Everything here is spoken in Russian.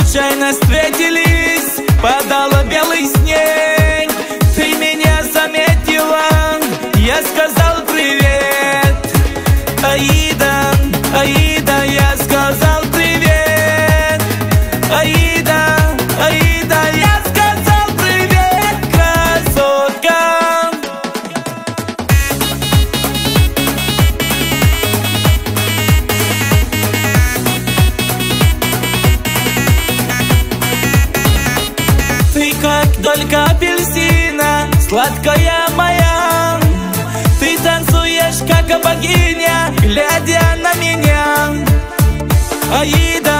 случайно встретились, падала белый снег. Ты меня заметила, я сказал привет. Аида, Аида, я сказал привет. Аида, Аида, я сказал привет, красотка. Ты как долька апельсина, сладкая моя. Ты танцуешь, как богиня, глядя на меня. Аида,